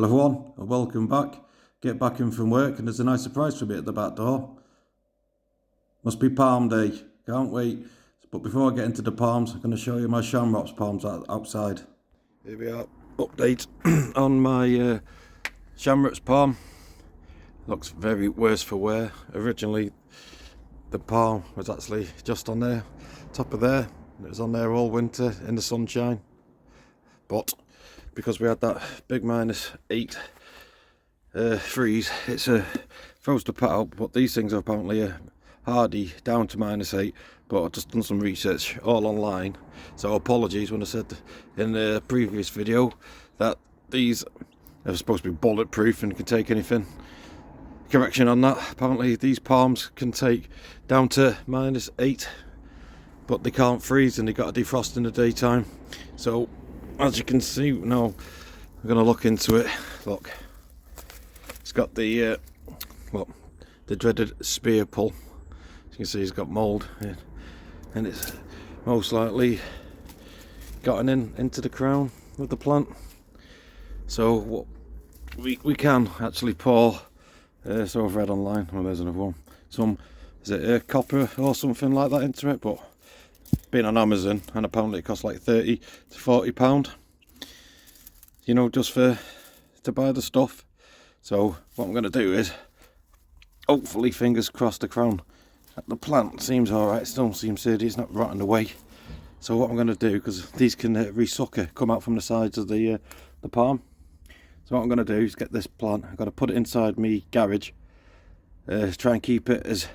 Hello everyone, and welcome back. Get back in from work and there's a nice surprise for me at the back door. Must be palm day, can't wait. But before I get into the palms, I'm going to show you my chamaerops palms outside. Here we are, update on my chamaerops palm. Looks very worse for wear. Originally the palm was actually just on there, top of there. It was on there all winter in the sunshine. But because we had that big -8 freeze, it's froze the pot out. But these things are apparently hardy down to -8. But I've just done some research all online, so apologies when I said in the previous video that these are supposed to be bulletproof and can take anything. Correction on that, apparently these palms can take down to -8, but they can't freeze and they got to defrost in the daytime. So as you can see now, I'm going to look into it. Look, it's got the the dreaded spear pull. As you can see, it's got mould in, and it's most likely gotten into the crown of the plant. So what we can actually pour, so I've read online, oh there's another one, some, is it copper or something like that into it, but being on Amazon, and apparently it costs like £30 to £40, you know, just to buy the stuff. So what I'm going to do is, hopefully, fingers crossed, the crown at the plant seems alright, still seems sturdy, it's not rotting away. So what I'm going to do, because these can resucker, come out from the sides of the palm. So what I'm going to do is get this plant, I've got to put it inside me garage, try and keep it as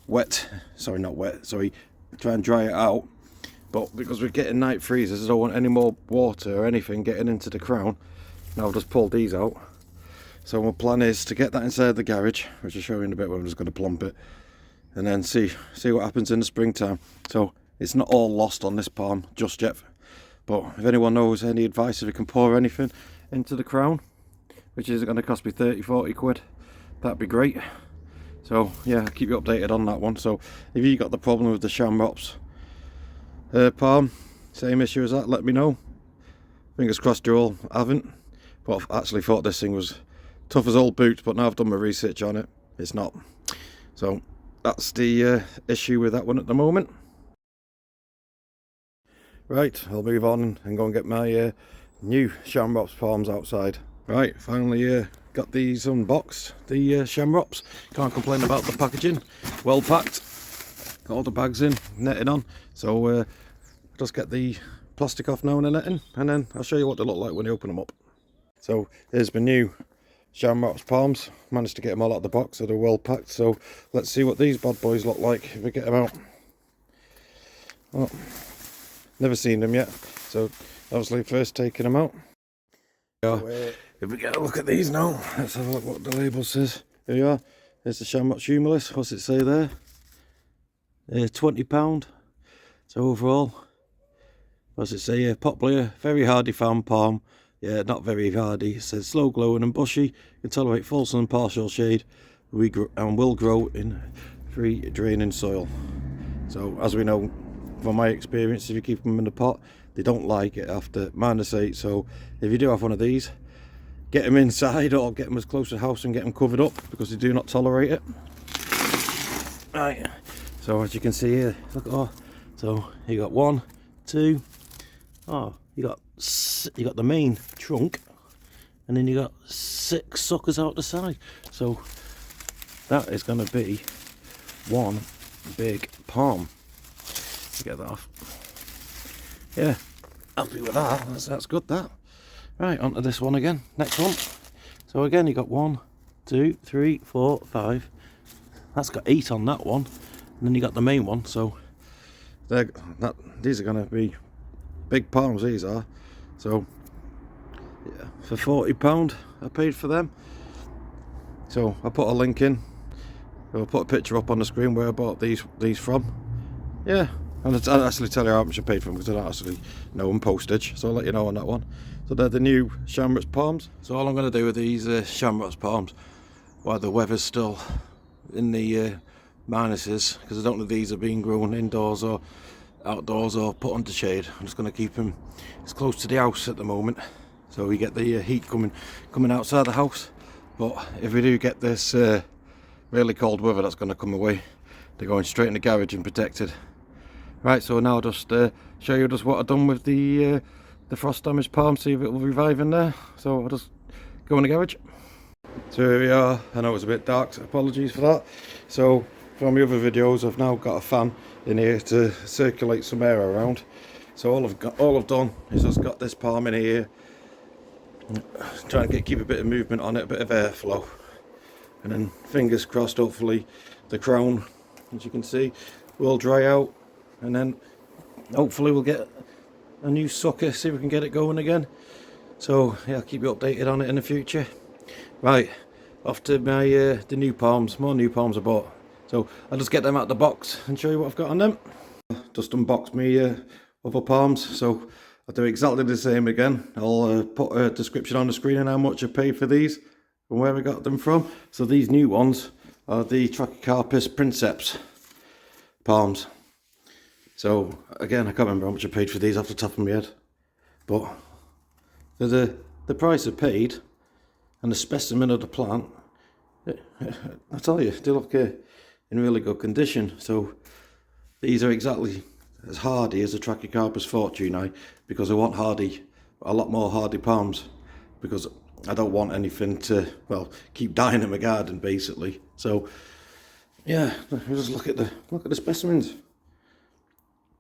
wet, sorry not wet, sorry, try and dry it out. But because we're getting night freezes, I don't want any more water or anything getting into the crown. Now I've just pulled these out. So my plan is to get that inside the garage, which I'll show you in a bit when I'm just going to plump it, and then see what happens in the springtime. So it's not all lost on this palm just yet, but if anyone knows any advice, if you can pour anything into the crown, which is going to cost me 30-40 quid, that'd be great. So yeah, I'll keep you updated on that one. So if you got the problem with the chamaerops palm, same issue as that, let me know. Fingers crossed you all haven't. But I've actually thought this thing was tough as old boots, but now I've done my research on it, it's not. So that's the issue with that one at the moment. Right, I'll move on and go and get my new chamaerops palms outside. Right, finally got these unboxed, the chamaerops. Can't complain about the packaging, well packed, got all the bags in, netting on. So just get the plastic off now and the netting, and then I'll show you what they look like when you open them up. So here's my new chamaerops palms. Managed to get them all out of the box, so they're well packed. So let's see what these bad boys look like if we get them out. Oh, never seen them yet, so obviously first taking them out. If we get a look at these now, let's have a look what the label says. Here we are. There's the chamaerops humilis. What's it say there? £20. So overall, what's it say here? Popular, very hardy fan palm. Yeah, not very hardy. It says slow glowing and bushy. Can tolerate full sun and partial shade. And will grow in free draining soil. So as we know from my experience, if you keep them in the pot, they don't like it after -8. So if you do have one of these, get them inside or get them as close to the house and get them covered up, because they do not tolerate it. Right, so as you can see here, look, oh, so you got 1, 2, oh, you got the main trunk, and then you got 6 suckers out the side. So that is going to be one big palm. Get that off. Yeah, happy with that. That's good, that. Right, onto this one again. Next one. So again, you got 1, 2, 3, 4, 5. That's got 8 on that one. And then you got the main one. So these are going to be big palms. These are. So yeah, for £40 I paid for them. So I put a link in. I'll put a picture up on the screen where I bought these from. Yeah. And I'll actually tell you how much I paid for them, because I don't actually know them postage, so I'll let you know on that one. So they're the new chamaerops palms. So all I'm going to do with these chamaerops palms, while the weather's still in the minuses, because I don't know if these are being grown indoors or outdoors or put under shade. I'm just going to keep them as close to the house at the moment, so we get the heat coming outside the house. But if we do get this really cold weather that's going to come away, they're going straight in the garage and protected. Right, so now I'll just show you just what I've done with the frost damaged palm, see if it will revive in there. So I'll just go in the garage. So here we are. I know it's a bit dark, so apologies for that. So from the other videos, I've now got a fan in here to circulate some air around. So all I've done is just got this palm in here, trying to keep a bit of movement on it, a bit of airflow, and then fingers crossed, hopefully the crown, as you can see, will dry out, and then hopefully we'll get a new sucker, see if we can get it going again. So yeah, I'll keep you updated on it in the future. Right, off to my the new palms, more new palms I bought. So I'll just get them out of the box and show you what I've got on them. Just unboxed me other palms, so I'll do exactly the same again. I'll put a description on the screen and how much I paid for these and where we got them from. So these new ones are the Trachycarpus princeps palms. So again, I can't remember how much I paid for these off the top of my head, but for the price I paid and the specimen of the plant, I tell you, they look in really good condition. So these are exactly as hardy as the Trachycarpus fortunei, because I want a lot more hardy palms, because I don't want anything to, well, keep dying in my garden basically. So yeah, just look at the specimens.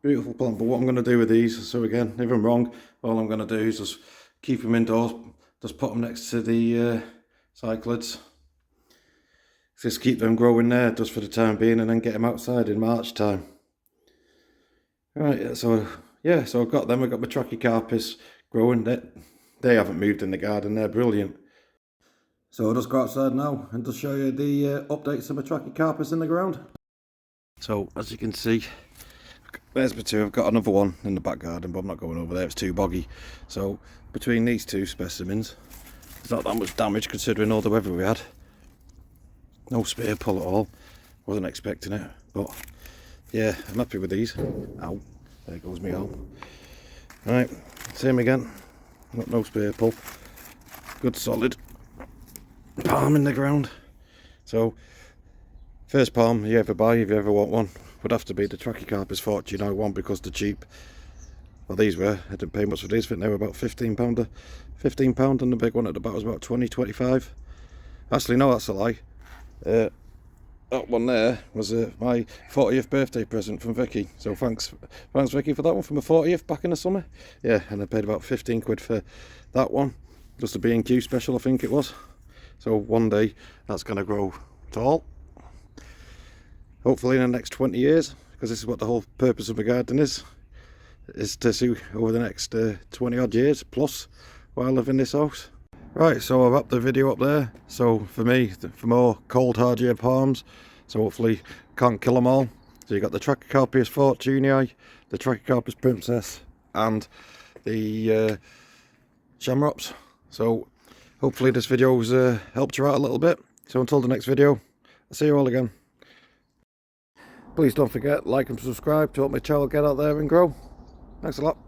Beautiful plant. But what I'm going to do with these, so again, if I'm wrong, all I'm going to do is just keep them indoors, just put them next to the cyclads, just keep them growing there just for the time being, and then get them outside in March time. Right, so yeah, so I've got them. I've got my Trachycarpus growing. They haven't moved in the garden, they're brilliant. So I'll just go outside now and just show you the updates of my Trachycarpus in the ground. So as you can see, there's my two. I've got another one in the back garden, but I'm not going over there, it's too boggy. So between these two specimens, there's not that much damage considering all the weather we had. No spear pull at all, wasn't expecting it, but yeah, I'm happy with these. Ow, there goes my arm. Right, same again, no spear pull, good solid palm in the ground. So first palm you ever buy, if you ever want one, would have to be the Trachycarpus fortunei one, because they're cheap. Well, these were, I didn't pay much for these, I think they were about £15, and the big one at the back was about 20-25. Actually no, that's a lie. That one there was my 40th birthday present from Vicky, so thanks Vicky for that one, for my 40th back in the summer. Yeah, and I paid about 15 quid for that one, just a B&Q special I think it was. So one day that's going to grow tall, hopefully in the next 20 years, because this is what the whole purpose of my garden is to see over the next 20 odd years plus while I live in this house. Right, so I've wrapped the video up there. So for me, for more cold hardier palms, so hopefully can't kill them all. So you got the Trachycarpus fortunei, the Trachycarpus princeps, and the chamaerops. So hopefully this video's helped you out a little bit. So until the next video, I'll see you all again. Please don't forget, like and subscribe to help my channel get out there and grow. Thanks a lot.